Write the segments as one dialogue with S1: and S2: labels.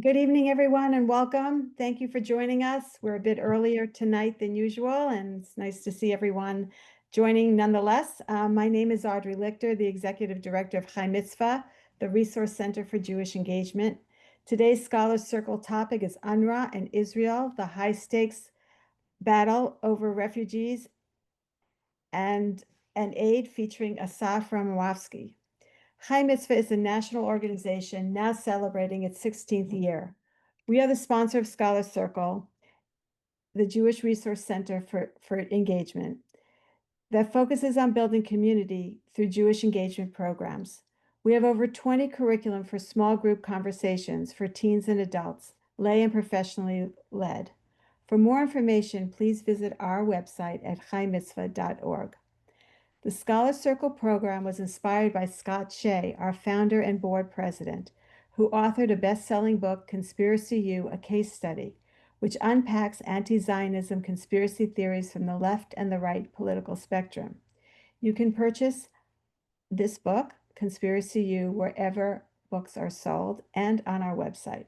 S1: Good evening, everyone, and welcome. Thank you for joining us. We're a bit earlier tonight than usual, and it's nice to see everyone joining nonetheless. My name is Audrey Lichter, the Executive Director of Chai Mitzvah, the Resource Center for Jewish Engagement. Today's Scholars Circle topic is UNRWA and Israel, the high-stakes battle over refugees and aid, featuring Asaf Ramowski. Chai Mitzvah is a national organization now celebrating its 16th year. We are the sponsor of Scholar Circle, the Jewish Resource Center for Engagement, that focuses on building community through Jewish engagement programs. We have over 20 curriculum for small group conversations for teens and adults, lay and professionally led. For more information, please visit our website at chaimitzvah.org. The Scholar Circle program was inspired by Scott Shea, our founder and board president, who authored a best-selling book, Conspiracy U, a Case Study, which unpacks anti-Zionism conspiracy theories from the left and the right political spectrum. You can purchase this book, Conspiracy U, wherever books are sold and on our website.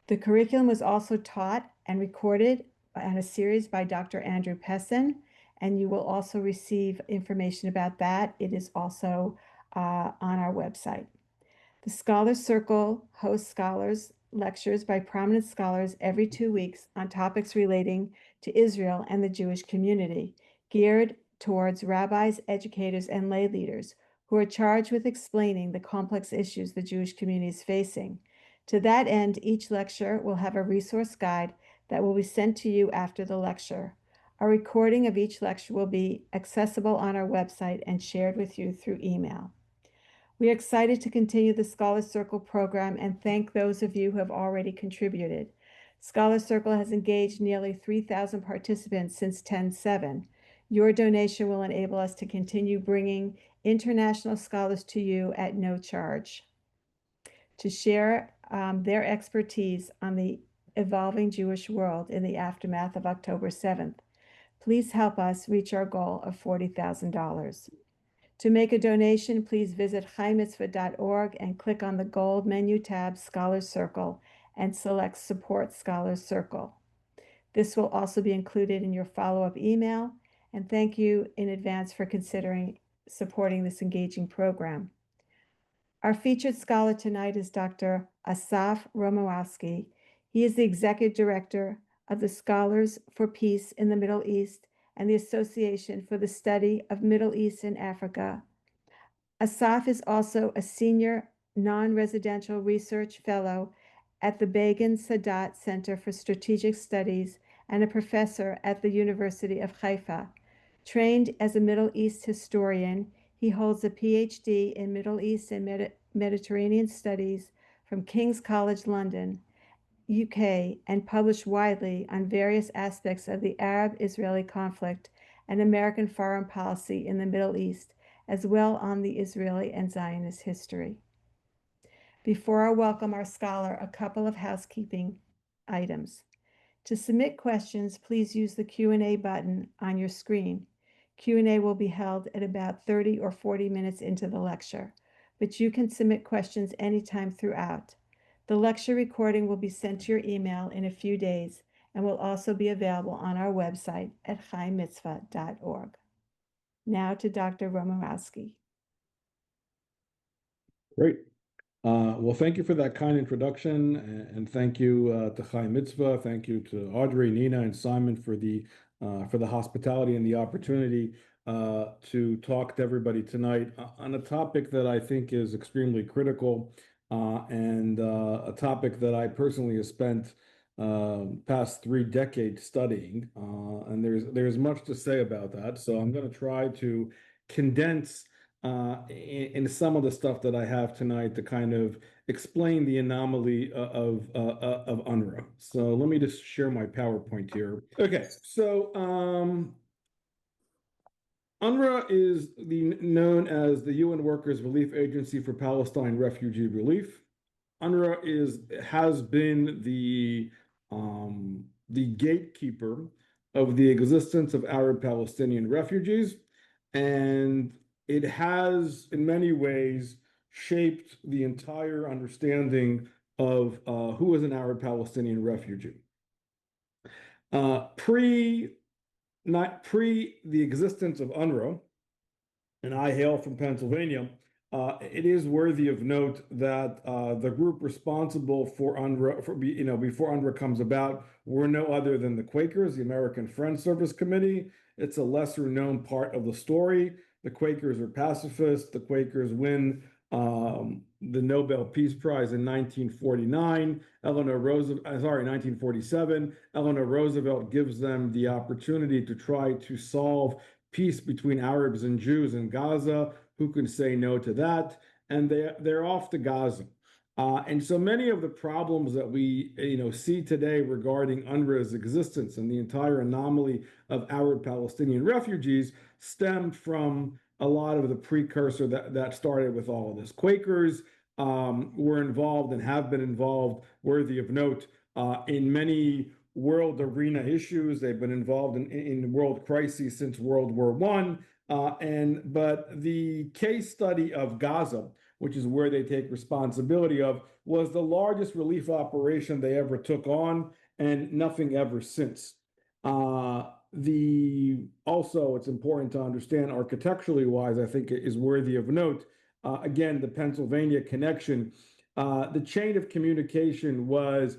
S1: The curriculum was also taught and recorded on a series by Dr. Andrew Pessin, and you will also receive information about that. It is also on our website. The Scholar Circle hosts scholars lectures by prominent scholars every 2 weeks on topics relating to Israel and the Jewish community, geared towards rabbis, educators, and lay leaders who are charged with explaining the complex issues the Jewish community is facing. To that end, each lecture will have a resource guide that will be sent to you after the lecture. A recording of each lecture will be accessible on our website and shared with you through email. We are excited to continue the Scholar Circle program and thank those of you who have already contributed. Scholar Circle has engaged nearly 3,000 participants since 10/7. Your donation will enable us to continue bringing international scholars to you at no charge to share their expertise on the evolving Jewish world in the aftermath of October 7th. Please help us reach our goal of $40,000. To make a donation, please visit chaimitzvah.org and click on the gold menu tab Scholars Circle and select Support Scholars Circle. This will also be included in your follow-up email, and thank you in advance for considering supporting this engaging program. Our featured scholar tonight is Dr. Asaf Ramowski. He is the Executive Director of the Scholars for Peace in the Middle East and the Association for the Study of Middle East and Africa. Asaf is also a senior non-residential research fellow at the Begin Sadat Center for Strategic Studies and a professor at the University of Haifa. Trained as a Middle East historian, he holds a PhD in Middle East and Mediterranean Studies from King's College London, UK, and published widely on various aspects of the Arab-Israeli conflict and American foreign policy in the Middle East, as well on the Israeli and Zionist history. Before I welcome our scholar, a couple of housekeeping items. To submit questions, please use the Q&A button on your screen. Q&A will be held at about 30 or 40 minutes into the lecture, but you can submit questions anytime throughout. The lecture recording will be sent to your email in a few days and will also be available on our website at chaimitzvah.org. Now to Dr. Romowski.
S2: Great. Well, thank you for that kind introduction, and thank you to Chai Mitzvah. Thank you to Audrey, Nina, and Simon for the hospitality and the opportunity to talk to everybody tonight on a topic that I think is extremely critical and a topic that I personally have spent past 3 decades studying, and there's much to say about that. So I'm going to try to condense in some of the stuff that I have tonight to kind of explain the anomaly of UNRWA. So let me just share my PowerPoint here. Okay, so UNRWA is known as the UN Workers Relief Agency for Palestine Refugee Relief. UNRWA has been the gatekeeper of the existence of Arab Palestinian refugees, and it has, in many ways, shaped the entire understanding of who is an Arab Palestinian refugee. Pre not pre the existence of UNRWA, and I hail from Pennsylvania, it is worthy of note that the group responsible for UNRWA, before UNRWA comes about, were no other than the Quakers, the American Friends Service Committee. It's a lesser known part of the story. The Quakers are pacifists. The Quakers win the Nobel Peace Prize in 1949. 1947. Eleanor Roosevelt gives them the opportunity to try to solve peace between Arabs and Jews in Gaza. Who can say no to that? And they're off to Gaza. And so many of the problems that we see today regarding UNRWA's existence and the entire anomaly of Arab Palestinian refugees stemmed from a lot of the precursor that started with all of this. Quakers were involved and have been involved, worthy of note, in many world arena issues. They've been involved in world crises since World War I. But the case study of Gaza, which is where they take responsibility of, was the largest relief operation they ever took on, and nothing ever since. Also, it's important to understand architecturally wise, I think it is worthy of note. Again, the Pennsylvania connection, the chain of communication was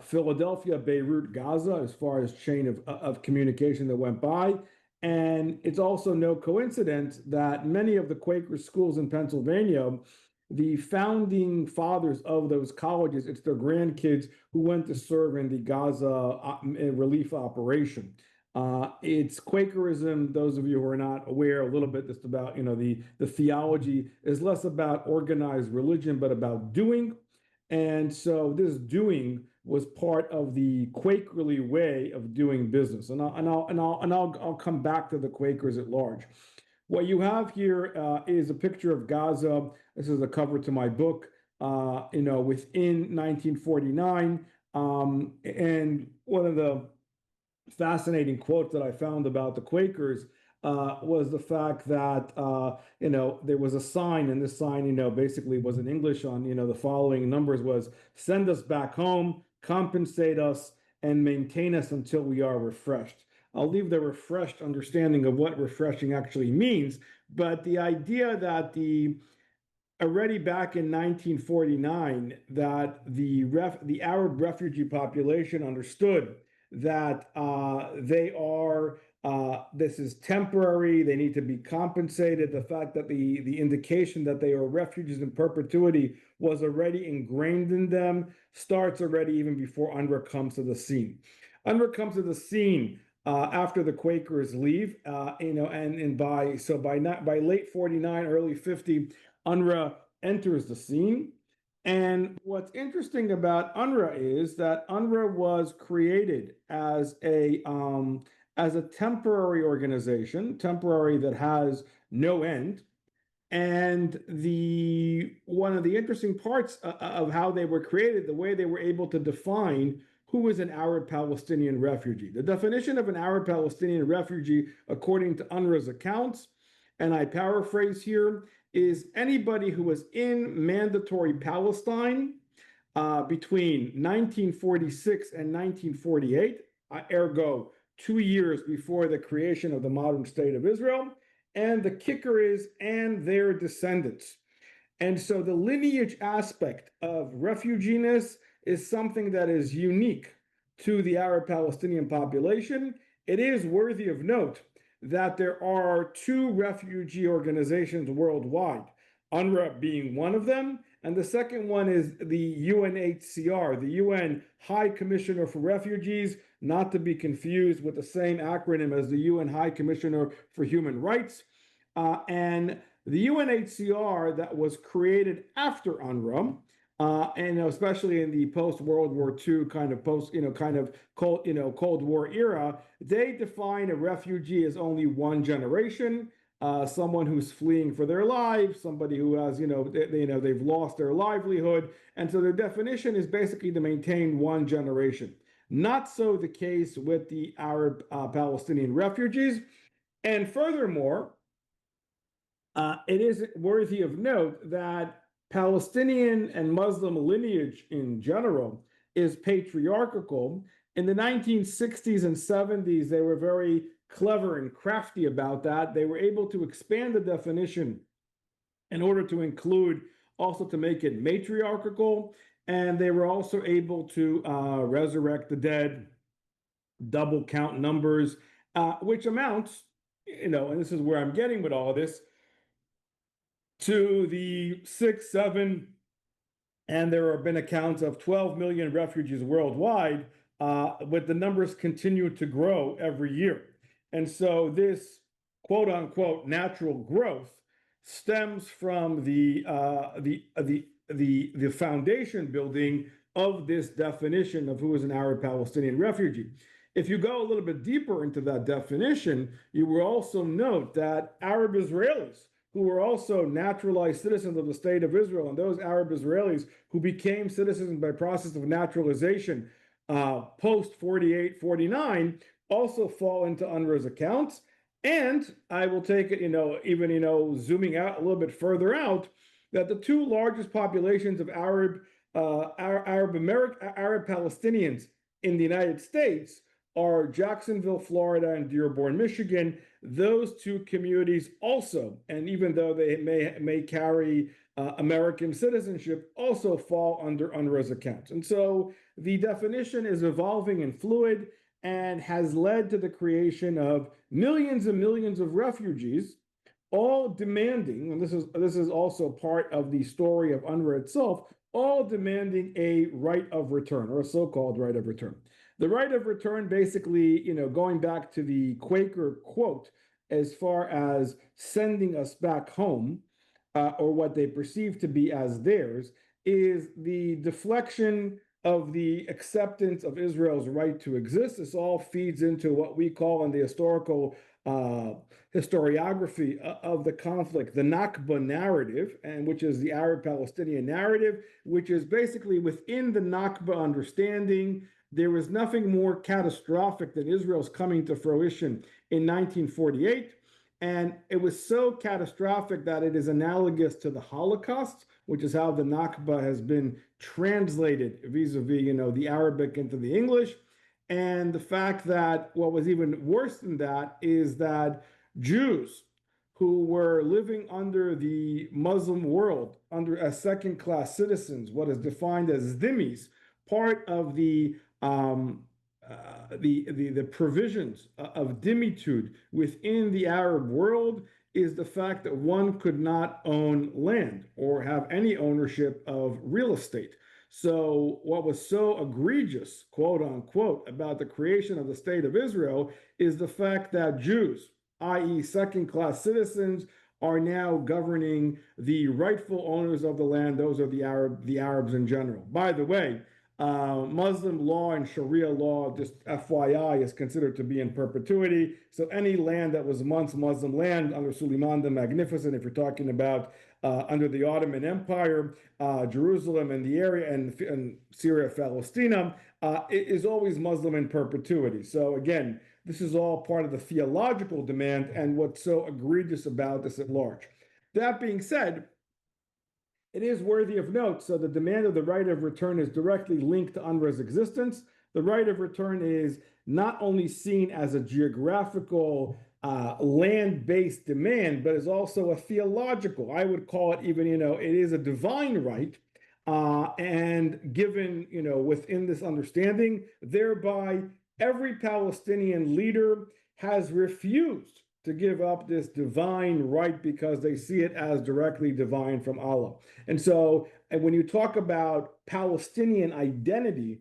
S2: Philadelphia, Beirut, Gaza, as far as chain of communication that went by. And it's also no coincidence that many of the Quaker schools in Pennsylvania, the founding fathers of those colleges, it's their grandkids who went to serve in the Gaza relief operation. It's Quakerism. Those of you who are not aware, a little bit just about, the theology is less about organized religion, but about doing. And so this doing was part of the Quakerly way of doing business. And I'll come back to the Quakers at large. What you have here is a picture of Gaza. This is a cover to my book, within 1949. And one of the fascinating quotes that I found about the Quakers was the fact that there was a sign, and this sign basically was in English on the following numbers was send us back home, compensate us, and maintain us until we are refreshed. I'll leave the refreshed understanding of what refreshing actually means, but the idea that already back in 1949 that the Arab refugee population understood that this is temporary, they need to be compensated. The fact that the indication that they are refugees in perpetuity was already ingrained in them starts already even before UNRWA comes to the scene. UNRWA comes to the scene after the Quakers leave, and by late 49, early 50, UNRWA enters the scene. And what's interesting about UNRWA is that UNRWA was created as a temporary organization, temporary that has no end. And one of the interesting parts of how they were created, the way they were able to define who is an Arab Palestinian refugee. The definition of an Arab Palestinian refugee, according to UNRWA's accounts, and I paraphrase here, is anybody who was in mandatory Palestine between 1946 and 1948, ergo 2 years before the creation of the modern state of Israel, and the kicker is, and their descendants. And so the lineage aspect of refuginess is something that is unique to the Arab Palestinian population. It is worthy of note that there are 2 refugee organizations worldwide, UNRWA being one of them, and the second one is the UNHCR, the UN High Commissioner for Refugees, not to be confused with the same acronym as the UN High Commissioner for Human Rights. And the UNHCR that was created after UNRWA, and especially in the post-World War II Cold War era, they define a refugee as only one generation, someone who's fleeing for their lives, somebody who has, they've lost their livelihood. And so their definition is basically to maintain one generation. Not so the case with the Arab Palestinian refugees. And furthermore, it is worthy of note that Palestinian and Muslim lineage in general is patriarchal. In the 1960s and 70s, they were very clever and crafty about that. They were able to expand the definition in order to include also to make it matriarchal. And they were also able to resurrect the dead, double count numbers, which amounts, and this is where I'm getting with all of this, to the 6, 7, and there have been accounts of 12 million refugees worldwide, but the numbers continue to grow every year. And so this quote unquote natural growth stems from the foundation building of this definition of who is an Arab Palestinian refugee. If you go a little bit deeper into that definition, you will also note that Arab Israelis who were also naturalized citizens of the state of Israel, and those Arab Israelis who became citizens by process of naturalization post 48, 49, also fall into UNRWA's accounts. And I will take it, even, zooming out a little bit further out, that the two largest populations of Arab Palestinians in the United States are Jacksonville, Florida, and Dearborn, Michigan. Those two communities also, and even though they may carry American citizenship, also fall under UNRWA's accounts. And so the definition is evolving and fluid and has led to the creation of millions and millions of refugees, all demanding, and this is also part of the story of UNRWA itself, all demanding a right of return, or a so-called right of return. The right of return, basically, going back to the Quaker quote, as far as sending us back home, or what they perceive to be as theirs, is the deflection of the acceptance of Israel's right to exist. This all feeds into what we call in the historical historiography of the conflict, the Nakba narrative, and which is the Arab-Palestinian narrative, which is basically within the Nakba understanding. There was nothing more catastrophic than Israel's coming to fruition in 1948. And it was so catastrophic that it is analogous to the Holocaust, which is how the Nakba has been translated vis-a-vis, the Arabic into the English. And the fact that what was even worse than that is that Jews who were living under the Muslim world, as second-class citizens, what is defined as dhimmis, part of the provisions of dhimmitude within the Arab world is the fact that one could not own land or have any ownership of real estate. So what was so egregious, quote unquote, about the creation of the state of Israel is the fact that Jews, i.e. second-class citizens, are now governing the rightful owners of the land. Those are the Arabs in general. By the way, Muslim law and Sharia law, just FYI, is considered to be in perpetuity. So any land that was once Muslim land under Suleiman the Magnificent, if you're talking about under the Ottoman Empire, Jerusalem and the area and Syria, Palestine, is always Muslim in perpetuity. So again, this is all part of the theological demand and what's so egregious about this at large. That being said, it is worthy of note, so the demand of the right of return is directly linked to UNRWA's existence. The right of return is not only seen as a geographical, land-based demand, but is also a theological. I would call it even, it is a divine right, and given, within this understanding, thereby every Palestinian leader has refused to give up this divine right because they see it as directly divine from Allah. And so, and when you talk about Palestinian identity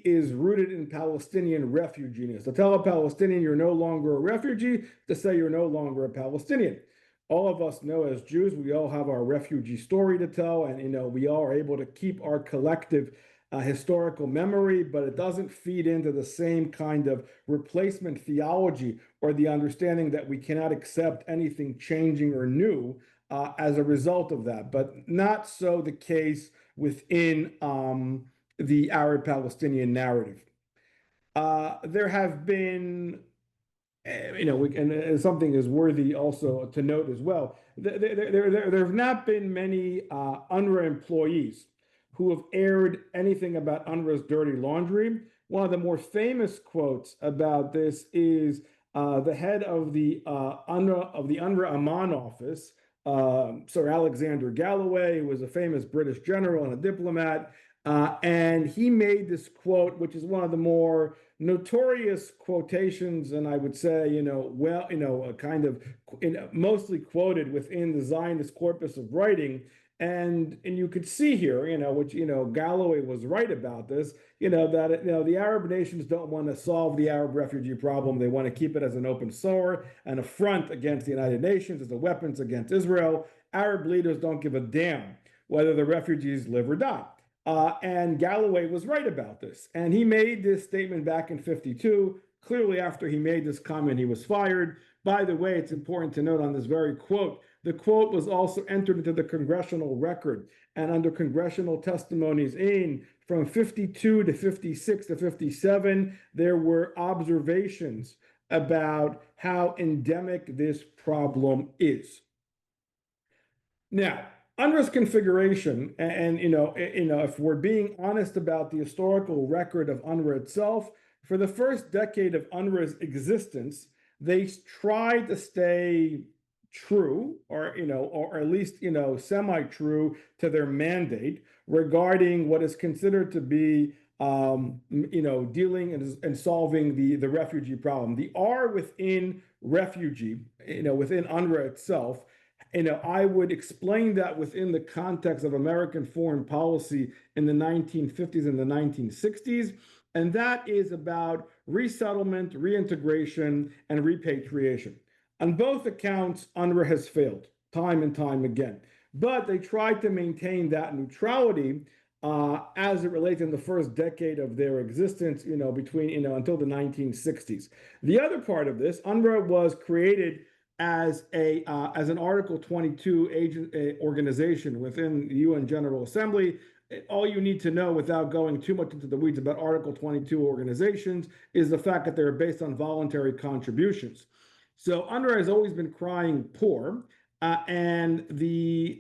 S2: is rooted in Palestinian refuginess. To tell a Palestinian you're no longer a refugee, to say you're no longer a Palestinian. All of us know as Jews, we all have our refugee story to tell, and we all are able to keep our collective historical memory, but it doesn't feed into the same kind of replacement theology or the understanding that we cannot accept anything changing or new as a result of that. But not so the case within the Arab-Palestinian narrative. There have been and something is worthy also to note as well. There have not been many UNRWA employees who have aired anything about UNRWA's dirty laundry. One of the more famous quotes about this is the head of the UNRWA Amman office, Sir Alexander Galloway, who was a famous British general and a diplomat. And he made this quote, which is one of the more notorious quotations, and I would say, kind of mostly quoted within the Zionist corpus of writing. And you could see here, which Galloway was right about this, that the Arab nations don't want to solve the Arab refugee problem. They want to keep it as an open sore, an affront against the United Nations, as a weapons against Israel. Arab leaders don't give a damn whether the refugees live or die. And Galloway was right about this. And he made this statement back in 52. Clearly, after he made this comment, he was fired. By the way, it's important to note on this very quote, the quote was also entered into the congressional record and under congressional testimonies from 52 to 56 to 57, there were observations about how endemic this problem is. Now, UNRWA's configuration, and if we're being honest about the historical record of UNRWA itself, for the first decade of UNRWA's existence, they tried to stay true, or at least semi-true to their mandate regarding what is considered to be dealing and solving the refugee problem. The R within refugee, within UNRWA itself. I would explain that within the context of American foreign policy in the 1950s and the 1960s. And that is about resettlement, reintegration, and repatriation. On both accounts, UNRWA has failed time and time again. But they tried to maintain that neutrality as it relates in the first decade of their existence, between, until the 1960s. The other part of this, UNRWA was created as an Article 22 organization within the UN General Assembly. All you need to know, without going too much into the weeds about Article 22 organizations, is the fact that they're based on voluntary contributions. So UNRWA has always been crying poor, and the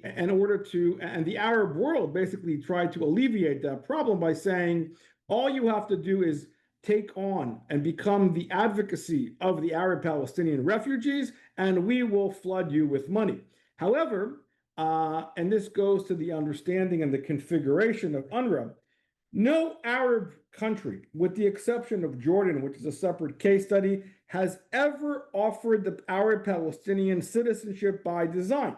S2: Arab world basically tried to alleviate that problem by saying all you have to do is take on and become the advocacy of the Arab Palestinian refugees, and we will flood you with money. However, and this goes to the understanding and the configuration of UNRWA, no Arab country, with the exception of Jordan, which is a separate case study, has ever offered the Arab Palestinian citizenship by design.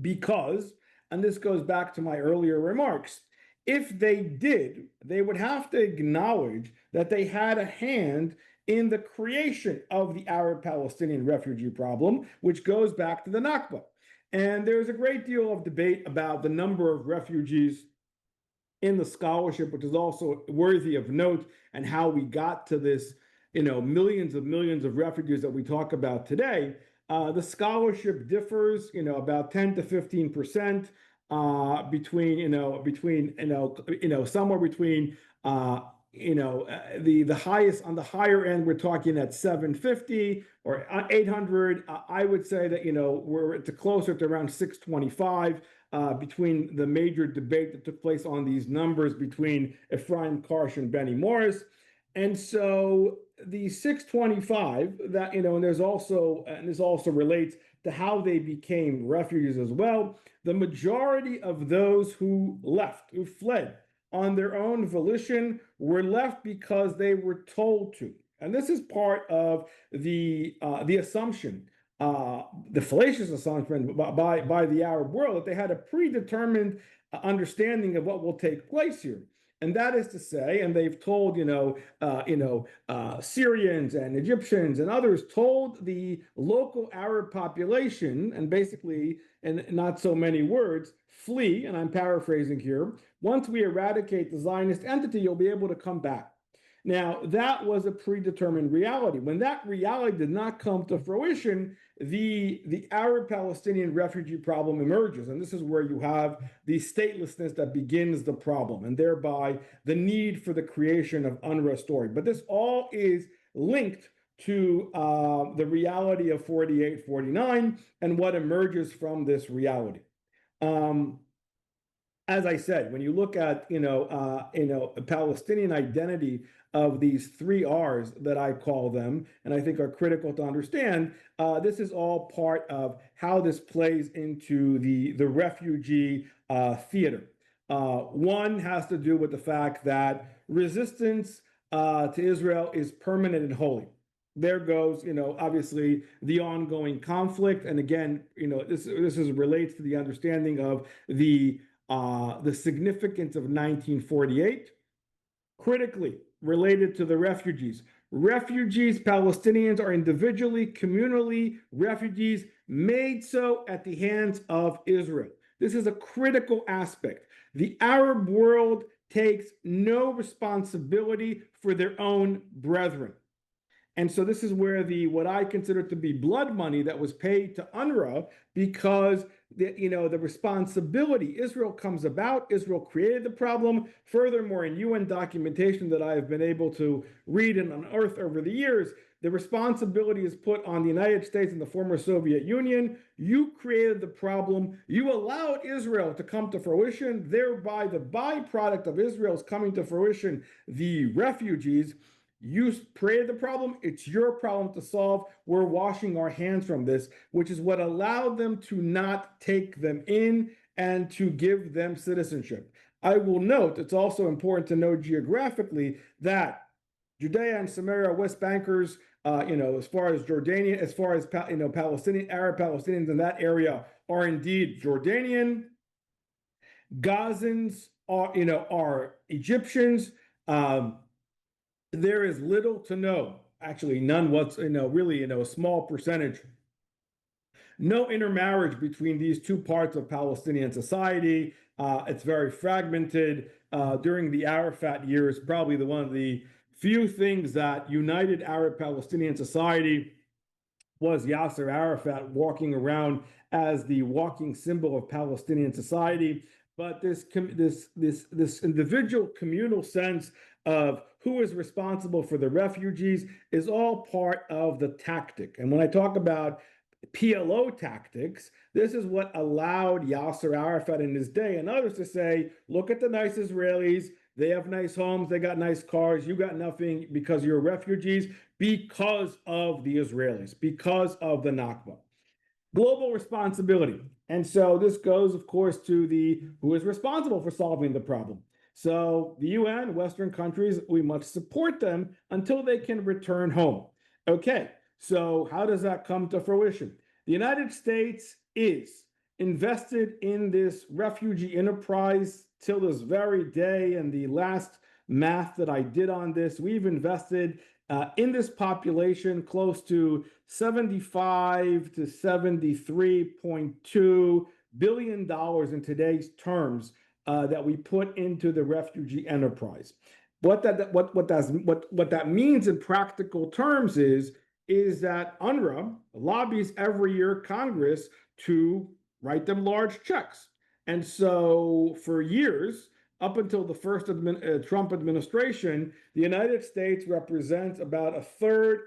S2: Because, and this goes back to my earlier remarks, if they did, they would have to acknowledge that they had a hand in the creation of the Arab-Palestinian refugee problem, which goes back to the Nakba. And there's a great deal of debate about the number of refugees in the scholarship, which is also worthy of note, and how we got to this, millions of refugees that we talk about today. The scholarship differs, about 10 to 15%. Between somewhere between the highest, on the higher end, we're talking at 750 or 800. I would say that we're closer to around 625 between the major debate that took place on these numbers between Ephraim Karsh and Benny Morris. And so the 625 that and this also relates to how they became refugees as well. The majority of those who fled on their own volition, were left because they were told to. And this is part of the assumption, the fallacious assumption by the Arab world, that they had a predetermined understanding of what will take place here. And that is to say, and they've told, Syrians and Egyptians and others told the local Arab population, and basically, in not so many words, flee, and I'm paraphrasing here, once we eradicate the Zionist entity, you'll be able to come back. Now, that was a predetermined reality. When that reality did not come to fruition, the Arab-Palestinian refugee problem emerges. And this is where you have the statelessness that begins the problem, and thereby the need for the creation of UNRWA story. But this all is linked to the reality of 48, 49 and what emerges from this reality. As I said, when you look at a Palestinian identity of these three R's that I call them, and I think are critical to understand, this is all part of how this plays into the refugee theater. One has to do with the fact that resistance to Israel is permanent and holy. There goes, obviously the ongoing conflict, and again, this relates to the understanding of the significance of 1948, critically related to the refugees. Refugees, Palestinians, are individually, communally refugees made so at the hands of Israel. This is a critical aspect. The Arab world takes no responsibility for their own brethren. And so this is where what I consider to be blood money that was paid to UNRWA, because the responsibility, Israel comes about, Israel created the problem. Furthermore, in UN documentation that I have been able to read and unearth over the years, the responsibility is put on the United States and the former Soviet Union. You created the problem. You allowed Israel to come to fruition. Thereby, the byproduct of Israel's coming to fruition, the refugees. You created the problem. It's your problem to solve. We're washing our hands from this, which is what allowed them to not take them in and to give them citizenship. I will note, it's also important to know geographically that Judea and Samaria, West Bankers, as far as Jordanian, as far as Palestinian, Arab Palestinians in that area are indeed Jordanian. Gazans are Egyptians. There is little to no, actually none really, a small percentage. No intermarriage between these two parts of Palestinian society. It's very fragmented. During the Arafat years, probably one of the few things that united Arab Palestinian society was Yasser Arafat walking around as the walking symbol of Palestinian society. But this individual communal sense of who is responsible for the refugees is all part of the tactic. And when I talk about PLO tactics, this is what allowed Yasser Arafat in his day and others to say, look at the nice Israelis. They have nice homes. They got nice cars. You got nothing because you're refugees, because of the Israelis, because of the Nakba. Global responsibility. And so this goes, of course, to who is responsible for solving the problem. So the UN, Western countries, we must support them until they can return home. Okay, so how does that come to fruition? The United States is invested in this refugee enterprise till this very day. And the last math that I did on this, we've invested in this population close to $75 to $73.2 billion in today's terms that we put into the refugee enterprise. What that means in practical terms is that UNRWA lobbies every year Congress to write them large checks. And so for years, up until the first Trump administration, the United States represents about a third,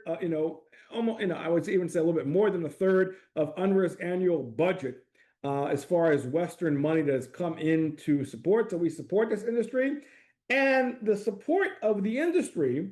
S2: almost, I would even say a little bit more than a third of UNRWA's annual budget as far as Western money that has come in to support. So we support this industry, and the support of the industry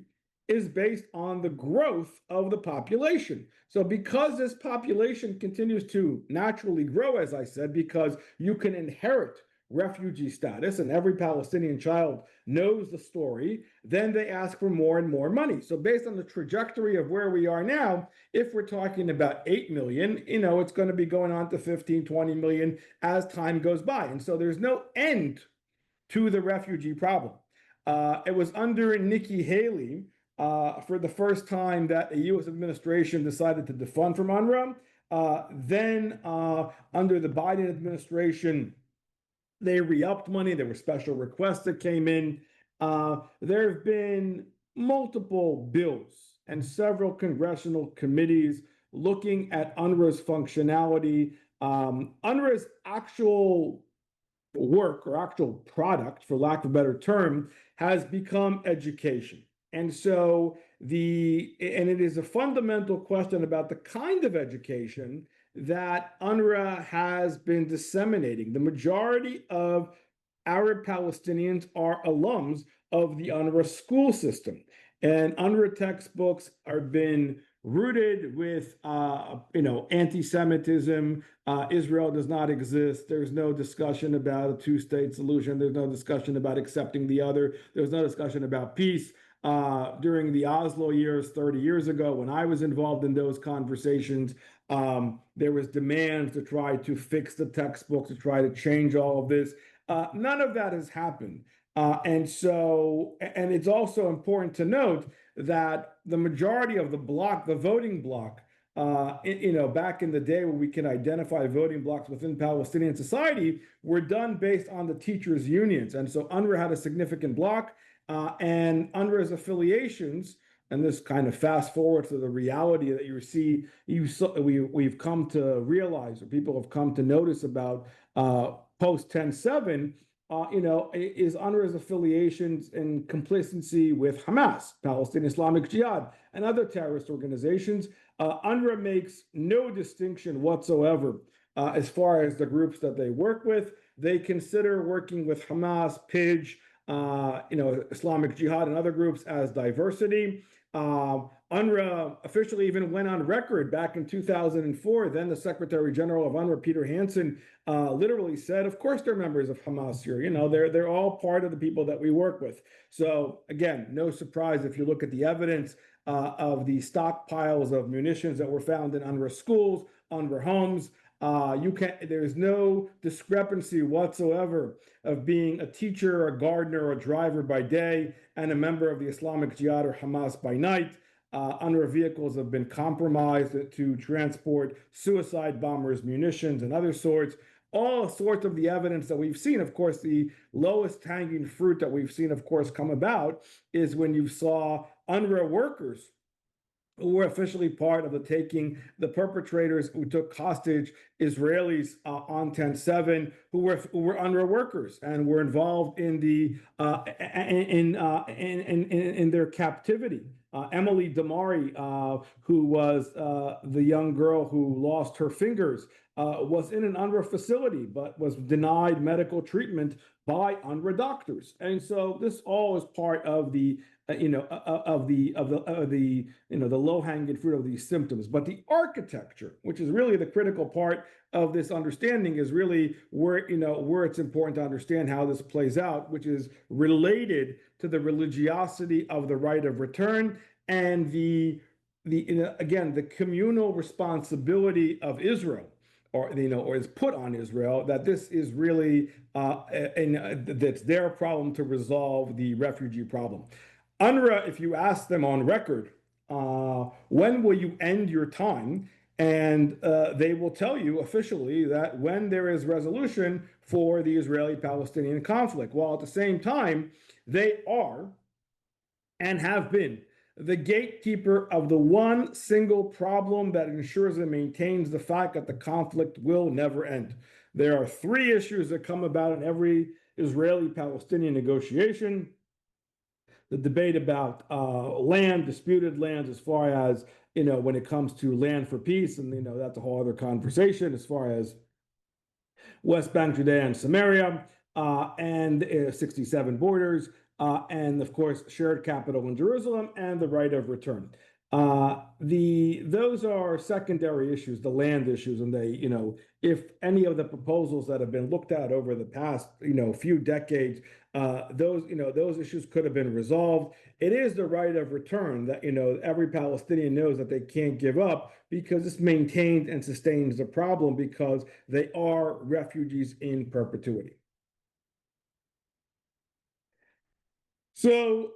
S2: is based on the growth of the population. So because this population continues to naturally grow, as I said, because you can inherit refugee status, and every Palestinian child knows the story, then they ask for more and more money. So based on the trajectory of where we are now, if we're talking about 8 million, it's going to be going on to 15, 20 million as time goes by. And so there's no end to the refugee problem. It was under Nikki Haley for the first time that a U.S. administration decided to defund from UNRWA. Then under the Biden administration, they re-upped money. There were special requests that came in. There have been multiple bills and several congressional committees looking at UNRWA's functionality. UNRWA's actual work or actual product, for lack of a better term, has become education. And so and it is a fundamental question about the kind of education that UNRWA has been disseminating. The majority of Arab Palestinians are alums of the UNRWA school system, and UNRWA textbooks are been rooted with anti-Semitism. Israel does not exist. There's no discussion about a two-state solution. There's no discussion about accepting the other. There's no discussion about peace. During the Oslo years 30 years ago, when I was involved in those conversations, there was demands to try to fix the textbooks, to try to change all of this. None of that has happened. And it's also important to note that the majority of the bloc, the voting bloc, back in the day when we can identify voting blocks within Palestinian society, were done based on the teachers' unions. And so UNRWA had a significant bloc, and UNRWA's affiliations, and this kind of fast forward to the reality that we've come to realize, or people have come to notice about post 10/7, is UNRWA's affiliations and complacency with Hamas, Palestinian Islamic Jihad, and other terrorist organizations. UNRWA makes no distinction whatsoever as far as the groups that they work with. They consider working with Hamas, PIJ, Islamic Jihad, and other groups as diversity. UNRWA officially even went on record back in 2004. Then the Secretary General of UNRWA, Peter Hansen, literally said, "Of course, they're members of Hamas here. They're all part of the people that we work with." So again, no surprise if you look at the evidence of the stockpiles of munitions that were found in UNRWA schools, UNRWA homes. There's no discrepancy whatsoever of being a teacher, a gardener, or a driver by day, and a member of the Islamic Jihad or Hamas by night. UNRWA vehicles have been compromised to transport suicide bombers, munitions, and other sorts. All sorts of the evidence that we've seen. Of course, the lowest hanging fruit that we've seen, of course, come about is when you saw UNRWA workers who were officially part of the perpetrators who took hostage Israelis on 10/7, who were UNRWA workers and were involved in their captivity. Emily Damari, who was the young girl who lost her fingers, was in an UNRWA facility, but was denied medical treatment by UNRWA doctors. And so this all is part of the low-hanging fruit of these symptoms. But the architecture, which is really the critical part of this understanding, is really where it's important to understand how this plays out, which is related to the religiosity of the right of return and the communal responsibility of Israel, or is put on Israel, that this is really that's their problem to resolve the refugee problem. UNRWA, if you ask them on record, when will you end your time? And they will tell you officially that when there is resolution for the Israeli-Palestinian conflict, while at the same time, they are and have been the gatekeeper of the one single problem that ensures and maintains the fact that the conflict will never end. There are three issues that come about in every Israeli-Palestinian negotiation: the debate about disputed lands, as far as, when it comes to land for peace, and, that's a whole other conversation, as far as West Bank, Judea, and Samaria, and 67 borders, and of course, shared capital in Jerusalem, and the right of return. Those are secondary issues, the land issues, and if any of the proposals that have been looked at over the past, few decades, those issues could have been resolved. It is the right of return that, every Palestinian knows that they can't give up, because this maintains and sustains the problem, because they are refugees in perpetuity. So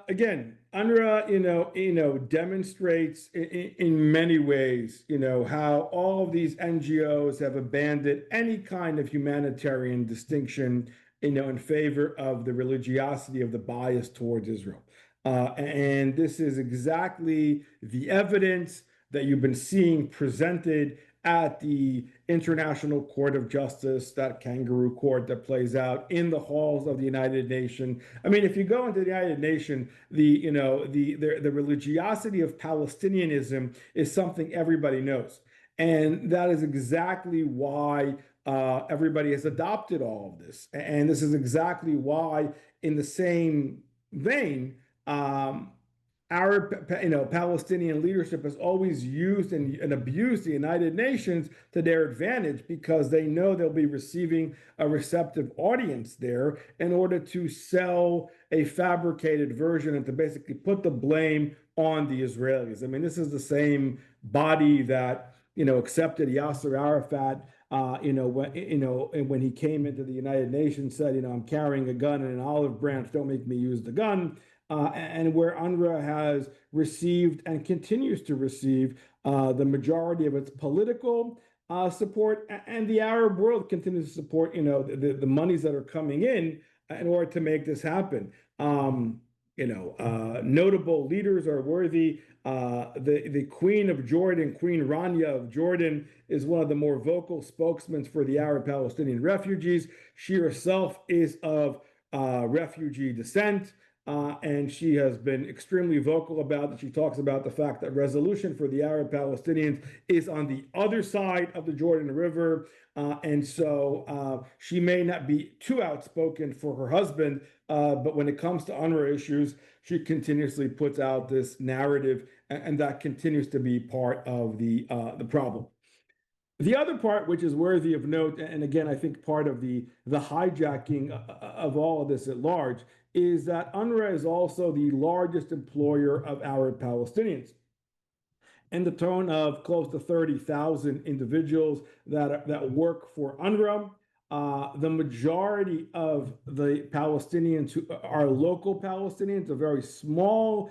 S2: again, UNRWA, demonstrates in many ways, how all of these NGOs have abandoned any kind of humanitarian distinction, in favor of the religiosity of the bias towards Israel. And this is exactly the evidence that you've been seeing presented at the International Court of Justice, that kangaroo court that plays out in the halls of the United Nations. I mean, if you go into the United Nations, the religiosity of Palestinianism is something everybody knows. And that is exactly why everybody has adopted all of this. And this is exactly why, in the same vein, Arab, Palestinian leadership has always used and abused the United Nations to their advantage because they know they'll be receiving a receptive audience there in order to sell a fabricated version and to basically put the blame on the Israelis. I mean, this is the same body that accepted Yasser Arafat. When he came into the United Nations, said, I'm carrying a gun and an olive branch. Don't make me use the gun. And where UNRWA has received and continues to receive the majority of its political support, and the Arab world continues to support, the monies that are coming in order to make this happen. Notable leaders are worthy. The Queen of Jordan, Queen Rania of Jordan, is one of the more vocal spokesmen for the Arab Palestinian refugees. She herself is of refugee descent. And she has been extremely vocal about it. She talks about the fact that resolution for the Arab Palestinians is on the other side of the Jordan River. And so she may not be too outspoken for her husband, but when it comes to UNRWA issues, she continuously puts out this narrative, and that continues to be part of the problem. The other part, which is worthy of note, and again, I think part of the hijacking of all of this at large, is that UNRWA is also the largest employer of Arab Palestinians, in the tone of close to 30,000 individuals that work for UNRWA. The majority of the Palestinians who are local Palestinians, a very small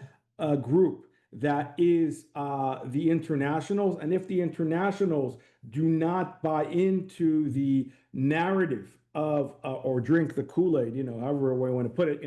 S2: group that is the internationals. And if the internationals do not buy into the narrative of or drink the Kool-Aid, however we want to put it,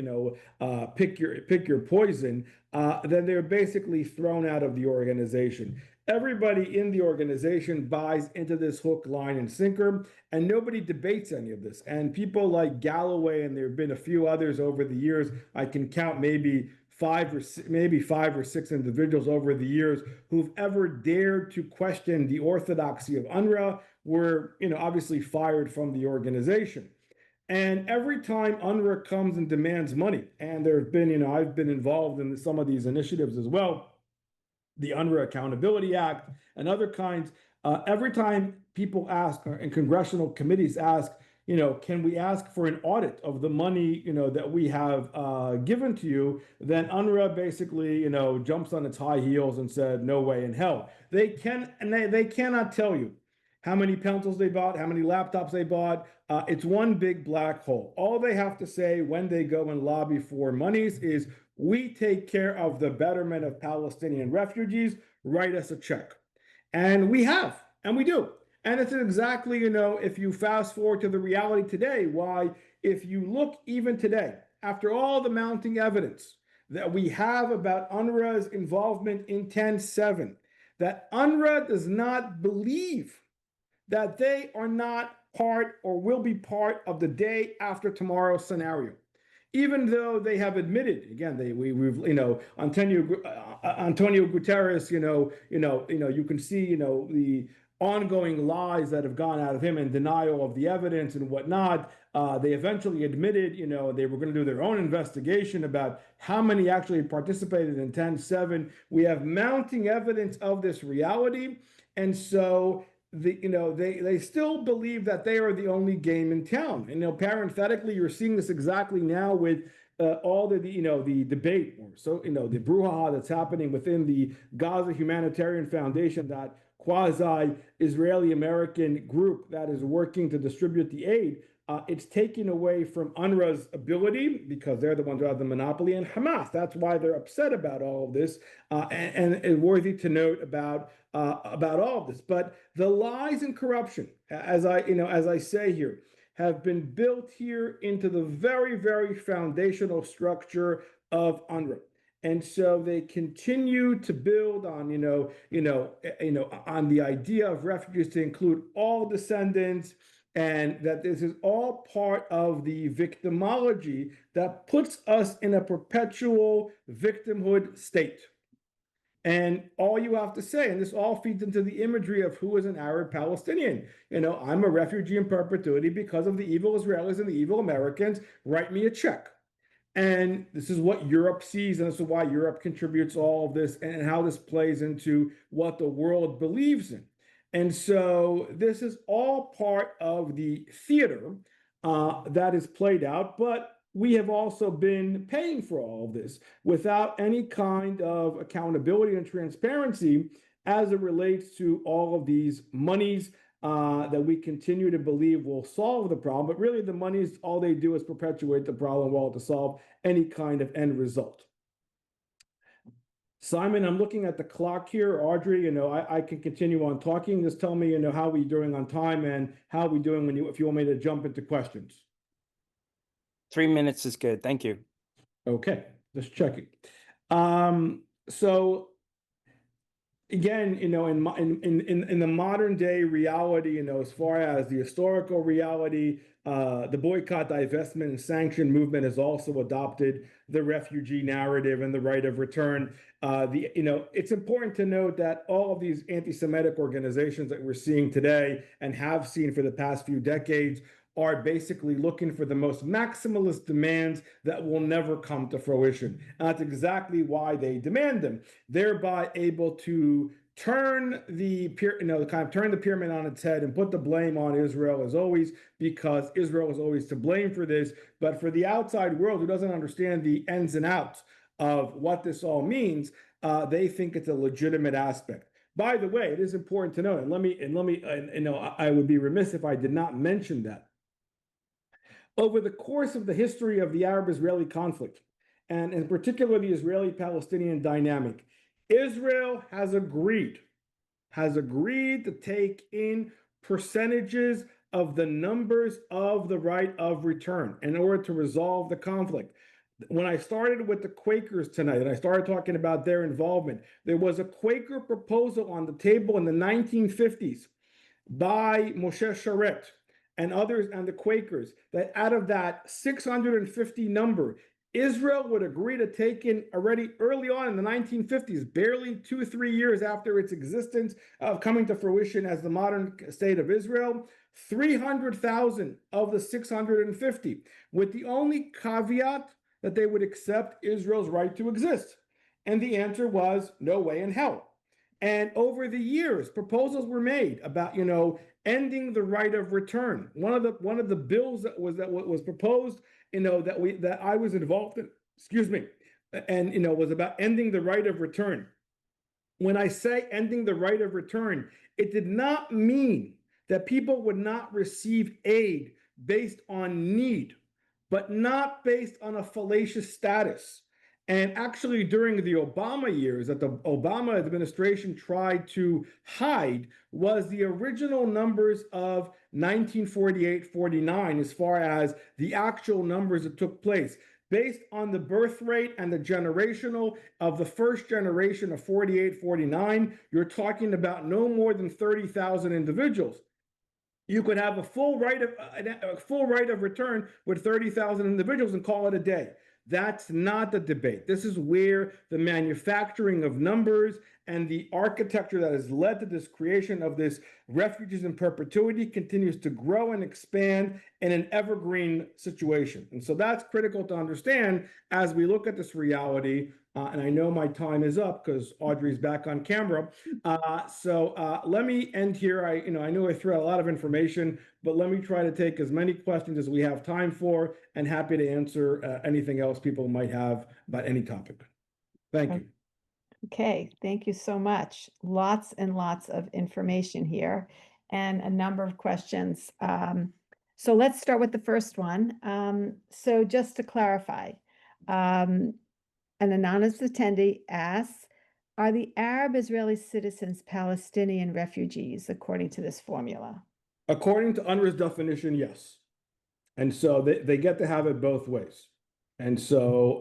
S2: pick your poison, then they're basically thrown out of the organization. Everybody in the organization buys into this hook, line, and sinker, and nobody debates any of this. And people like Galloway, and there have been a few others over the years, I can count maybe five or six individuals over the years who've ever dared to question the orthodoxy of UNRWA, were obviously fired from the organization. And every time UNRWA comes and demands money, and there have been, I've been involved in some of these initiatives as well, the UNRWA Accountability Act and other kinds, every time people ask, and congressional committees ask, can we ask for an audit of the money, that we have given to you? Then UNRWA basically, jumps on its high heels and said, no way in hell. They cannot tell you how many pencils they bought, how many laptops they bought. It's one big black hole. All they have to say when they go and lobby for monies is, we take care of the betterment of Palestinian refugees, write us a check. And we have, and we do. And it's exactly, if you fast forward to the reality today, why, if you look even today, after all the mounting evidence that we have about UNRWA's involvement in 10/7, that UNRWA does not believe that they are not part or will be part of the day after tomorrow scenario. Even though they have admitted, again, we've Antonio Guterres, you can see the ongoing lies that have gone out of him and denial of the evidence and whatnot. They eventually admitted, they were going to do their own investigation about how many actually participated in 10/7. We have mounting evidence of this reality, and so they still believe that they are the only game in town. And parenthetically, you're seeing this exactly now with all the debate, or the brouhaha that's happening within the Gaza Humanitarian Foundation, that quasi-Israeli American group that is working to distribute the aid. It's taken away from UNRWA's ability, because they're the ones who have the monopoly, and Hamas. That's why they're upset about all of this, and worthy to note about all of this. But the lies and corruption, as I say here, have been built here into the very, very foundational structure of UNRWA. And so they continue to build on, on the idea of refugees to include all descendants, and that this is all part of the victimology that puts us in a perpetual victimhood state. And all you have to say, and this all feeds into the imagery of who is an Arab Palestinian. I'm a refugee in perpetuity because of the evil Israelis and the evil Americans. Write me a check. And this is what Europe sees, and this is why Europe contributes all of this and how this plays into what the world believes in. And so this is all part of the theater that is played out, but we have also been paying for all of this without any kind of accountability and transparency as it relates to all of these monies that we continue to believe will solve the problem. But really, the monies, all they do is perpetuate the problem while to solve any kind of end result. Simon, I'm looking at the clock here. Audrey, I can continue on talking. Just tell me, how we doing on time and how we doing if you want me to jump into questions.
S3: 3 minutes is good. Thank you.
S2: Okay, just checking. So again, in the modern day reality, as far as the historical reality, the boycott, divestment, and sanction movement has also adopted the refugee narrative and the right of return. It's important to note that all of these anti-Semitic organizations that we're seeing today and have seen for the past few decades are basically looking for the most maximalist demands that will never come to fruition. And that's exactly why they demand them, thereby able to turn the pyramid on its head and put the blame on Israel as always, because Israel is always to blame for this. But for the outside world who doesn't understand the ins and outs of what this all means, they think it's a legitimate aspect. By the way, it is important to note, I would be remiss if I did not mention that over the course of the history of the Arab-Israeli conflict, and in particular the Israeli-Palestinian dynamic, Israel has agreed to take in percentages of the numbers of the right of return in order to resolve the conflict. When I started with the Quakers tonight and I started talking about their involvement, there was a Quaker proposal on the table in the 1950s by Moshe Sharet and others and the Quakers that out of that 650 number, Israel would agree to take in already early on in the 1950s, barely 2-3 years after its existence of coming to fruition as the modern state of Israel, 300,000 of the 650, with the only caveat that they would accept Israel's right to exist. And the answer was no way in hell. And over the years, proposals were made about, ending the right of return. One of the bills that was proposed, that I was involved in, was about ending the right of return. When I say ending the right of return, it did not mean that people would not receive aid based on need, but not based on a fallacious status. And actually, during the Obama years, that the Obama administration tried to hide was the original numbers of 1948-49, as far as the actual numbers that took place. Based on the birth rate and the generational of the first generation of 48-49, you're talking about no more than 30,000 individuals. You could have a full right of return with 30,000 individuals and call it a day. That's not the debate. This is where the manufacturing of numbers and the architecture that has led to this creation of this refugees in perpetuity continues to grow and expand in an evergreen situation. And so that's critical to understand as we look at this reality. And I know my time is up because Audrey's back on camera. So let me end here. I know I threw out a lot of information, but let me try to take as many questions as we have time for, and happy to answer anything else people might have about any topic. Thank you.
S1: Okay, thank you so much. Lots and lots of information here and a number of questions. So let's start with the first one. So just to clarify, an anonymous attendee asks, are the Arab Israeli citizens Palestinian refugees according to this formula?
S2: According to UNRWA's definition, yes. And so they get to have it both ways. And so,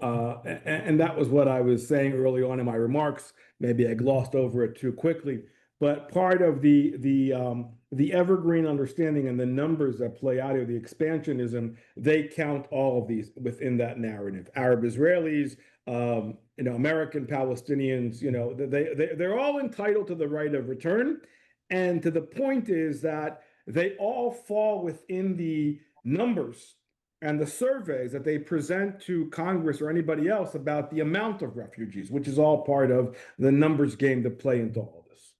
S2: and that was what I was saying early on in my remarks. Maybe I glossed over it too quickly, but part of the evergreen understanding and the numbers that play out here, the expansionism, they count all of these within that narrative. Arab Israelis, American Palestinians, they're all entitled to the right of return. And to the point is that they all fall within the numbers and the surveys that they present to Congress or anybody else about the amount of refugees, which is all part of the numbers game that play into all this.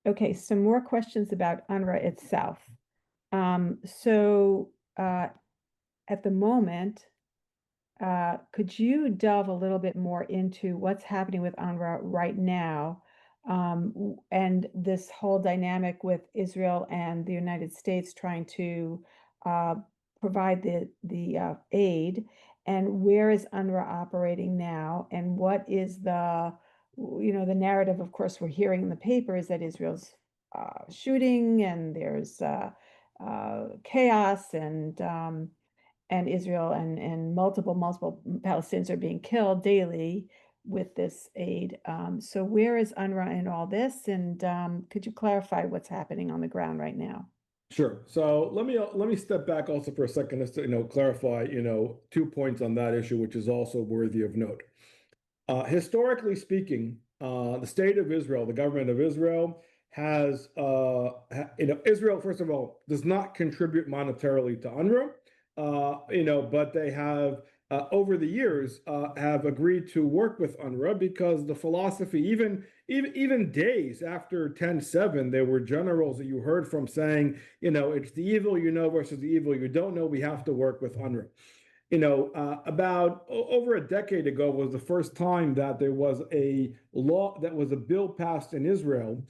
S1: Okay, some more questions about UNRWA itself. So at the moment, could you delve a little bit more into what's happening with UNRWA right now, and this whole dynamic with Israel and the United States trying to provide the aid, and where is UNRWA operating now, and what is the narrative? Of course, we're hearing in the paper is that Israel's shooting and there's chaos and Israel and multiple Palestinians are being killed daily with this aid. So where is UNRWA in all this? And could you clarify what's happening on the ground right now?
S2: Sure. So let me step back also for a second just to clarify 2 points on that issue, which is also worthy of note. Historically speaking, the state of Israel, the government of Israel, has Israel, first of all, does not contribute monetarily to UNRWA, but they have over the years have agreed to work with UNRWA because the philosophy, even days after 10/7, there were generals that you heard from saying, it's the evil you know versus the evil you don't know. We have to work with UNRWA. About over a decade ago was the first time that there was a law, that was a bill passed in Israel,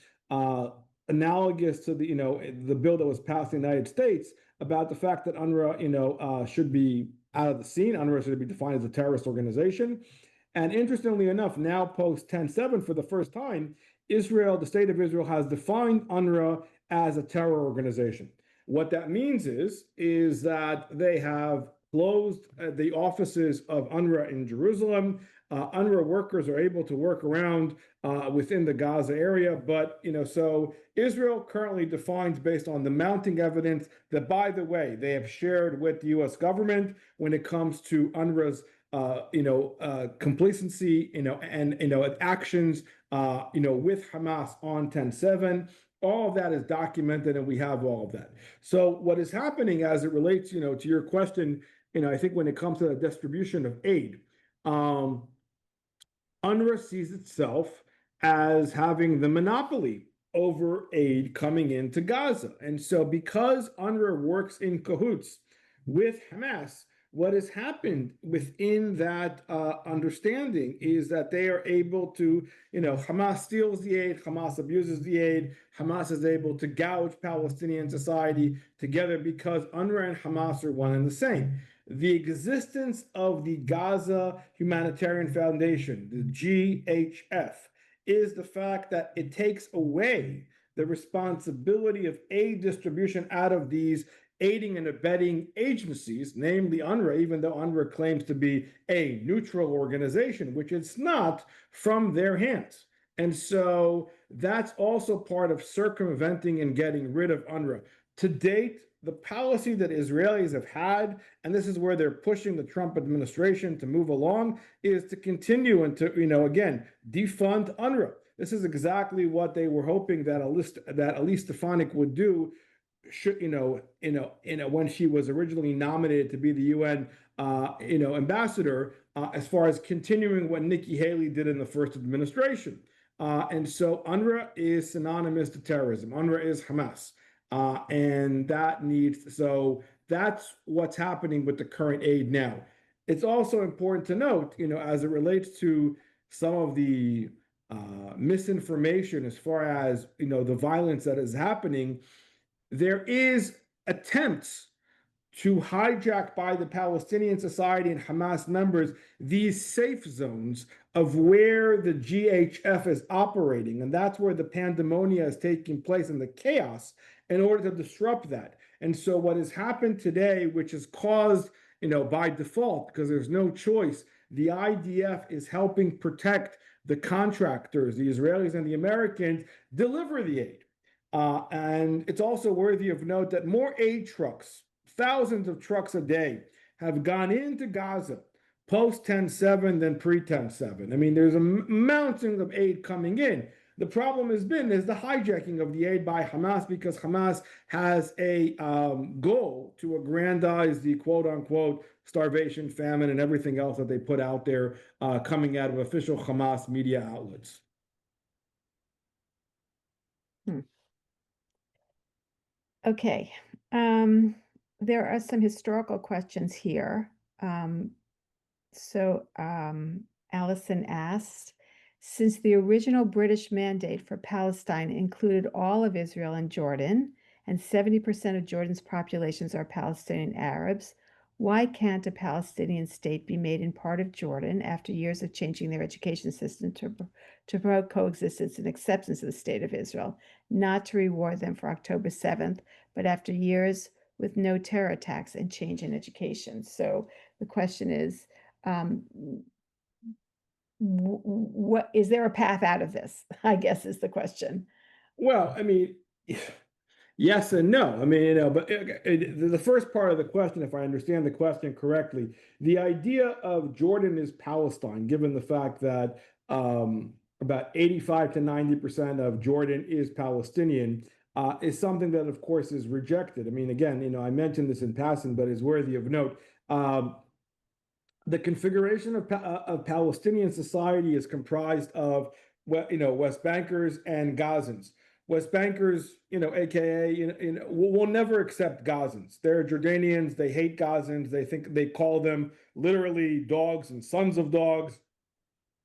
S2: analogous to the bill that was passed in the United States about the fact that UNRWA, should be out of the scene. UNRWA should be defined as a terrorist organization. And interestingly enough, now post 10/7, for the first time, Israel, the state of Israel, has defined UNRWA as a terror organization. What that means is that they have closed the offices of UNRWA in Jerusalem. UNRWA workers are able to work around within the Gaza area, but so Israel currently defines, based on the mounting evidence that, by the way, they have shared with the U.S. government when it comes to UNRWA's complacency, and actions, with Hamas on 10/7. All of that is documented, and we have all of that. So what is happening as it relates, to your question, I think when it comes to the distribution of aid, UNRWA sees itself as having the monopoly over aid coming into Gaza. And so because UNRWA works in cahoots with Hamas, what has happened within that understanding is that they are able to, Hamas steals the aid, Hamas abuses the aid, Hamas is able to gouge Palestinian society together because UNRWA and Hamas are one and the same. The existence of the Gaza Humanitarian Foundation, the GHF, is the fact that it takes away the responsibility of aid distribution out of these aiding and abetting agencies, namely UNRWA, even though UNRWA claims to be a neutral organization, which it's not, from their hands. And so that's also part of circumventing and getting rid of UNRWA. To date, the policy that Israelis have had, and this is where they're pushing the Trump administration to move along, is to continue and to, again, defund UNRWA. This is exactly what they were hoping that Elise Stefanik would do, when she was originally nominated to be the UN, ambassador, as far as continuing what Nikki Haley did in the first administration. And so UNRWA is synonymous to terrorism. UNRWA is Hamas. And so that's what's happening with the current aid now. It's also important to note, as it relates to some of the misinformation as far as, the violence that is happening, there is attempts to hijack by the Palestinian Society and Hamas members these safe zones of where the GHF is operating. And that's where the pandemonia is taking place and the chaos in order to disrupt that. And so what has happened today, which has caused, by default, because there's no choice, the IDF is helping protect the contractors, the Israelis and the Americans, deliver the aid. And it's also worthy of note that more aid trucks, thousands of trucks a day, have gone into Gaza post 10/7 than pre 10/7. I mean, there's a mountain of aid coming in. The problem has been is the hijacking of the aid by Hamas, because Hamas has a goal to aggrandize the quote unquote starvation, famine, and everything else that they put out there coming out of official Hamas media outlets.
S1: Okay. There are some historical questions here. Allison asked, since the original British mandate for Palestine included all of Israel and Jordan, and 70% of Jordan's populations are Palestinian Arabs, why can't a Palestinian state be made in part of Jordan after years of changing their education system to promote coexistence and acceptance of the state of Israel, not to reward them for October 7th, but after years with no terror attacks and change in education? So the question is, what is there a path out of this, I guess, is the question.
S2: Well, I mean, yes and no. I mean, but the first part of the question, if I understand the question correctly, the idea of Jordan is Palestine, given the fact that about 85 to 90% of Jordan is Palestinian, is something that, of course, is rejected. I mean, again, I mentioned this in passing, but is worthy of note. The configuration of Palestinian society is comprised of, West Bankers and Gazans. West Bankers, AKA, will never accept Gazans. They're Jordanians. They hate Gazans. They call them literally dogs and sons of dogs.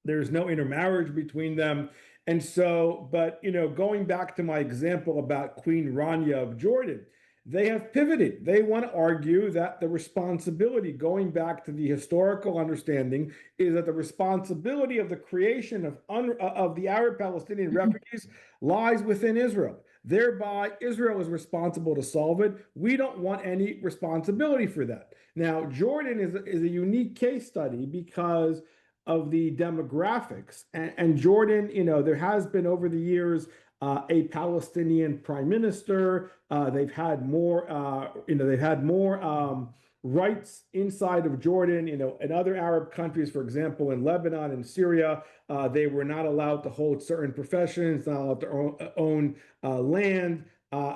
S2: There's no intermarriage between them. And so, but, going back to my example about Queen Rania of Jordan, they have pivoted. They want to argue that the responsibility, going back to the historical understanding, is that the responsibility of the creation of the Arab Palestinian refugees lies within Israel. Thereby, Israel is responsible to solve it. We don't want any responsibility for that. Now, Jordan is a unique case study because of the demographics. And Jordan, there has been over the years a Palestinian prime minister. They've had more, rights inside of Jordan. In other Arab countries, for example, in Lebanon and Syria, they were not allowed to hold certain professions, not allowed to own land.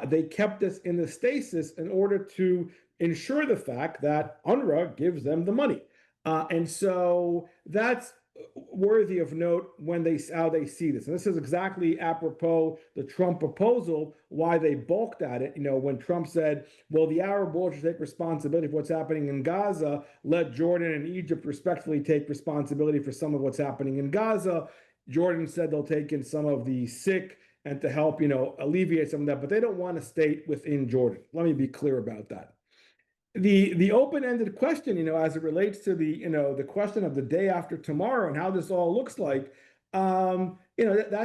S2: They kept this in the stasis in order to ensure the fact that UNRWA gives them the money. And so that's worthy of note when how they see this. And this is exactly apropos the Trump proposal, why they balked at it. When Trump said, well, the Arab world should take responsibility for what's happening in Gaza, let Jordan and Egypt respectfully take responsibility for some of what's happening in Gaza. Jordan said they'll take in some of the sick and to help, alleviate some of that, but they don't want a state within Jordan. Let me be clear about that. The open-ended question, as it relates to the question of the day after tomorrow and how this all looks like, that's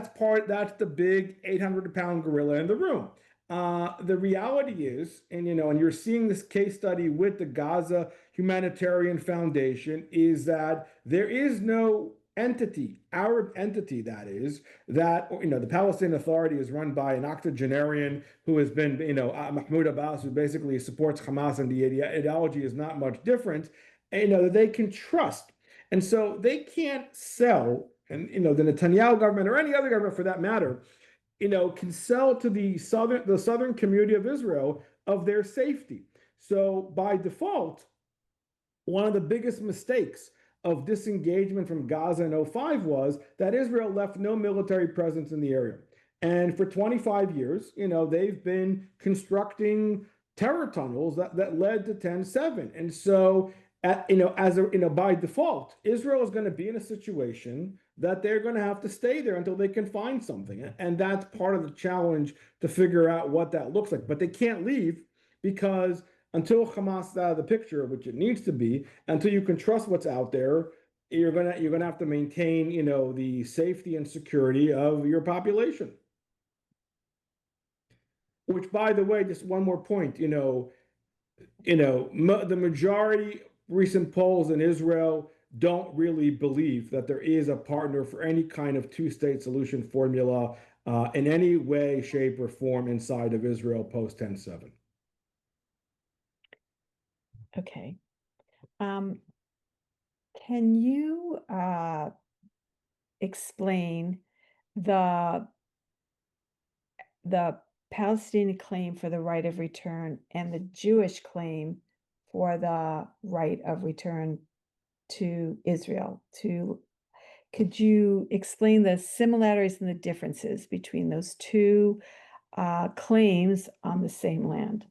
S2: the big 800-pound gorilla in the room. The reality is, and you're seeing this case study with the Gaza Humanitarian Foundation, is that there is no entity, Arab entity, that the Palestinian Authority is run by an octogenarian who has been, Mahmoud Abbas, who basically supports Hamas, and the ideology is not much different, and, that they can trust. And so they can't sell, and, the Netanyahu government, or any other government for that matter, can sell to the southern community of Israel of their safety. So by default, one of the biggest mistakes of disengagement from Gaza in 2005 was that Israel left no military presence in the area. And for 25 years, they've been constructing terror tunnels that led to 10/7. And so, by default, Israel is going to be in a situation that they're going to have to stay there until they can find something. And that's part of the challenge, to figure out what that looks like. But they can't leave because until Hamas is out of the picture, which it needs to be, until you can trust what's out there, you're gonna have to maintain, the safety and security of your population. Which, by the way, just one more point, the majority recent polls in Israel don't really believe that there is a partner for any kind of two-state solution formula in any way, shape, or form inside of Israel post 10/7.
S1: Okay. Can you explain the Palestinian claim for the right of return and the Jewish claim for the right of return to Israel? Could you explain the similarities and the differences between those two claims on the same land?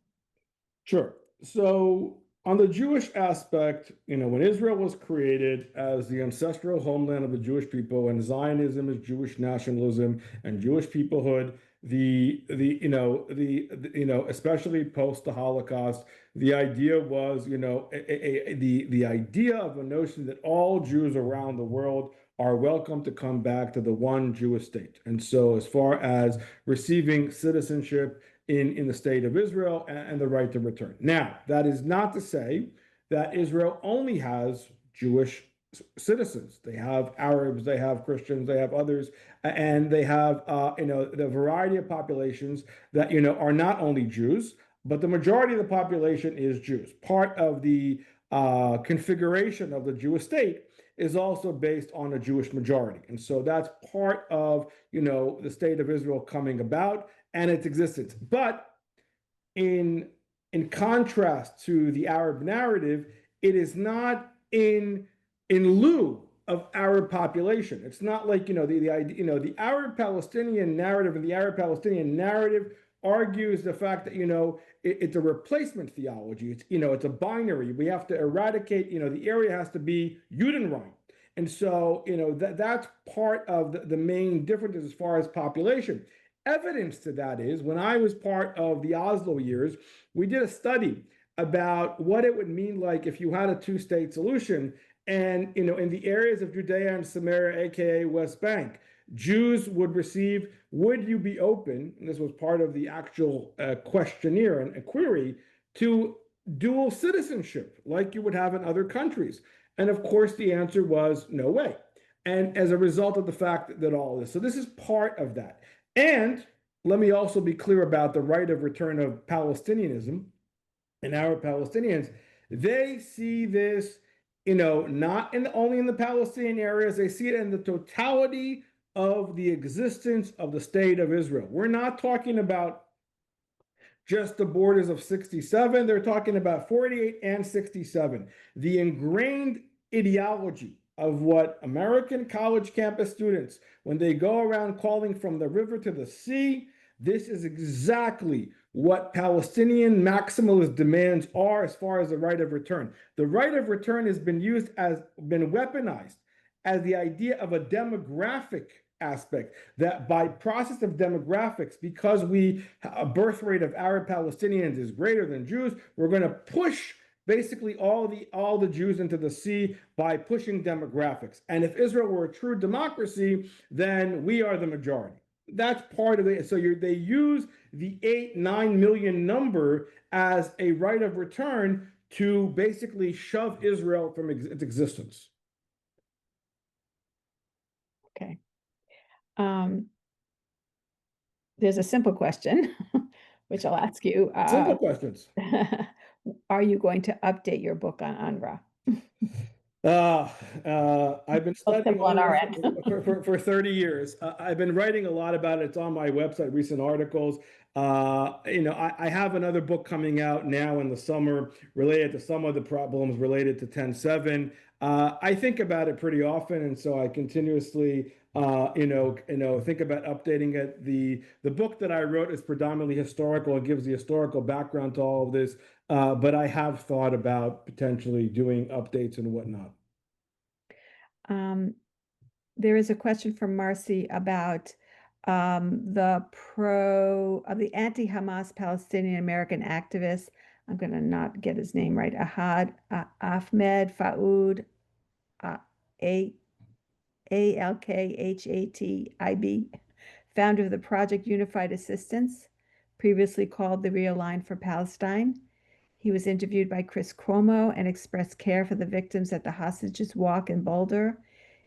S2: Sure. So on the Jewish aspect, when Israel was created as the ancestral homeland of the Jewish people, and Zionism is Jewish nationalism and Jewish peoplehood, especially post the Holocaust, the idea was, the idea of a notion that all Jews around the world are welcome to come back to the one Jewish state. And so, as far as receiving citizenship in the state of Israel and the right to return. Now, that is not to say that Israel only has Jewish citizens. They have Arabs, they have Christians, they have others, and they have the variety of populations that are not only Jews, but the majority of the population is Jews. Part of the configuration of the Jewish state is also based on a Jewish majority, and so that's part of the state of Israel coming about and its existence. But in contrast to the Arab narrative, it is not in lieu of Arab population. It's not like the Arab Palestinian narrative, and the Arab Palestinian narrative argues the fact that it's a replacement theology. It's a binary. We have to eradicate. The area has to be Judenrein. And so that's part of the main differences as far as population. Evidence to that is when I was part of the Oslo years, we did a study about what it would mean like if you had a two-state solution. And in the areas of Judea and Samaria, aka West Bank, Jews would receive, would you be open, and this was part of the actual questionnaire and query, to dual citizenship like you would have in other countries? And of course, the answer was no way. And as a result of the fact that all this, so this is part of that. And let me also be clear about the right of return of Palestinianism and Arab Palestinians. They see this, not only in the Palestinian areas, they see it in the totality of the existence of the state of Israel. We're not talking about just the borders of 67. They're talking about 48 and 67. The ingrained ideology of what American college campus students, when they go around calling from the river to the sea, this is exactly what Palestinian maximalist demands are as far as the right of return. The right of return has been weaponized as the idea of a demographic aspect, that by process of demographics, because a birth rate of Arab Palestinians is greater than Jews, we're going to push basically all the Jews into the sea by pushing demographics. And if Israel were a true democracy, then we are the majority. That's part of it. So they use the 8-9 million number as a right of return to basically shove Israel from its existence.
S1: Okay. There's a simple question, which I'll ask you.
S2: Simple questions.
S1: Are you going to update your book on UNRWA?
S2: I've been studying
S1: on our end.
S2: for 30 years. I've been writing a lot about it. It's on my website, recent articles. I have another book coming out now in the summer related to some of the problems related to 10/7. I think about it pretty often, and so I continuously think about updating it. The book that I wrote is predominantly historical and gives the historical background to all of this, but I have thought about potentially doing updates and whatnot.
S1: There is a question from Marcy about the anti-Hamas Palestinian American activists I'm going to not get his name right, Ahmed Faoud, Alkhatib, founder of the Project Unified Assistance, previously called the Rio Line for Palestine. He was interviewed by Chris Cuomo and expressed care for the victims at the Hostages Walk in Boulder.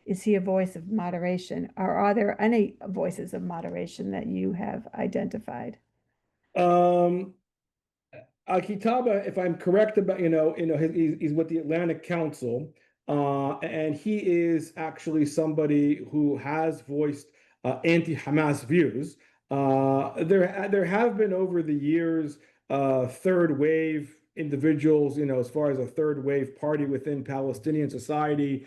S1: Is he a voice of moderation, or are there any voices of moderation that you have identified?
S2: Kitaba, if I'm correct about, he's with the Atlantic Council, and he is actually somebody who has voiced anti-Hamas views. There have been over the years third wave individuals, as far as a third wave party within Palestinian society,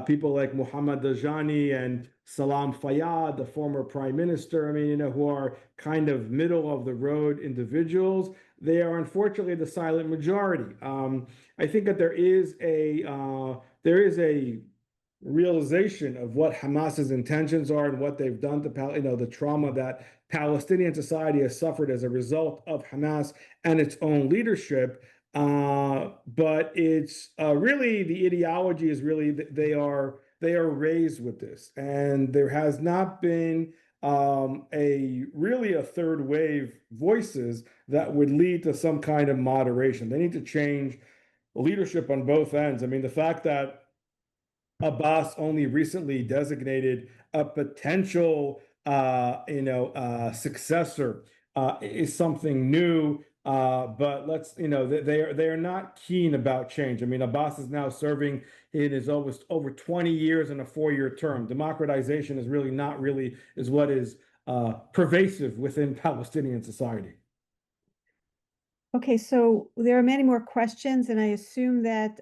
S2: people like Mohammed Dajani and Salam Fayyad, the former prime minister, who are kind of middle of the road individuals. They are unfortunately the silent majority. I think that there is a realization of what Hamas's intentions are and what they've done to the trauma that Palestinian society has suffered as a result of Hamas and its own leadership. But it's really the ideology is really they are raised with this, and there has not been a third wave voices that would lead to some kind of moderation. They need to change leadership on both ends. The fact that Abbas only recently designated a potential successor is something new. But they are not keen about change. Abbas is now serving in his over 20 years in a 4-year term. Democratization is what is pervasive within Palestinian society.
S1: Okay, so there are many more questions, and I assume that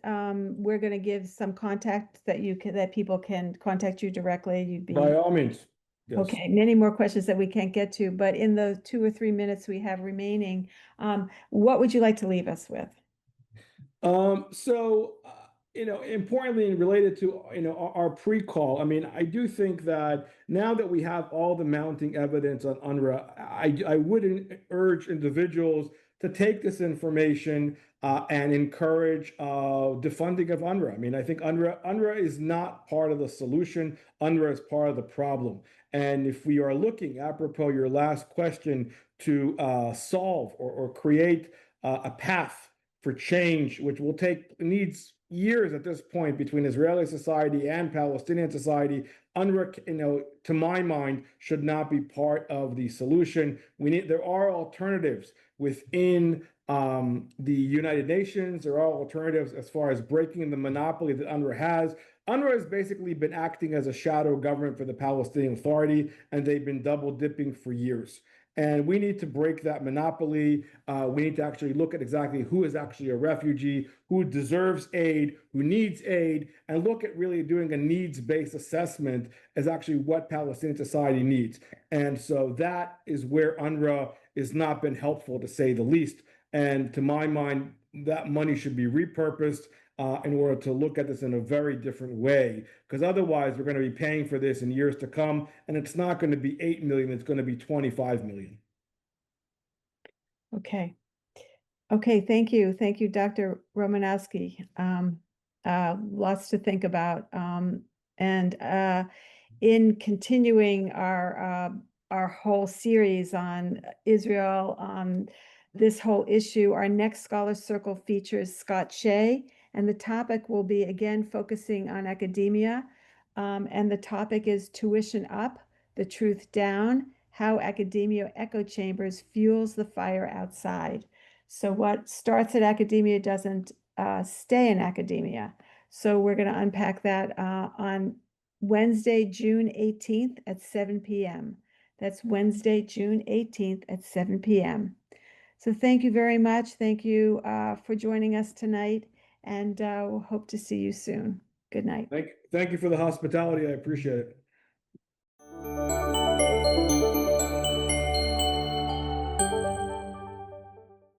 S1: we're going to give some contact that people can contact you directly. You'd be
S2: By all means. Yes.
S1: Okay, many more questions that we can't get to, but in the 2 or 3 minutes we have remaining, what would you like to leave us with?
S2: Importantly and related to, our pre-call, I do think that now that we have all the mounting evidence on UNRWA, I would urge individuals to take this information and encourage defunding of UNRWA. I think UNRWA is not part of the solution. UNRWA is part of the problem. And if we are looking, apropos your last question, to solve or create a path for change, which needs years at this point between Israeli society and Palestinian society, UNRWA, to my mind, should not be part of the solution. There are alternatives within the United Nations. There are alternatives as far as breaking the monopoly that UNRWA has. UNRWA has basically been acting as a shadow government for the Palestinian Authority, and they've been double dipping for years. And we need to break that monopoly. We need to actually look at exactly who is actually a refugee, who deserves aid, who needs aid, and look at really doing a needs-based assessment as actually what Palestinian society needs. And so that is where UNRWA has not been helpful, to say the least. And to my mind, that money should be repurposed in order to look at this in a very different way, because otherwise we're going to be paying for this in years to come, and it's not going to be 8 million, it's going to be 25 million.
S1: Okay. Thank you, Dr. Romanowski. Lots to think about. And in continuing our whole series on Israel, on this whole issue, our next Scholar Circle features Scott Shea, and the topic will be again focusing on academia. And the topic is Tuition Up, the Truth Down, how academia echo chambers fuels the fire outside. So what starts at academia doesn't stay in academia. So we're going to unpack that on Wednesday, June 18th at 7 p.m. That's Wednesday, June 18th at 7 p.m. So thank you very much. Thank you for joining us tonight, and we'll hope to see you soon. Good night.
S2: Thank you for the hospitality. I appreciate it.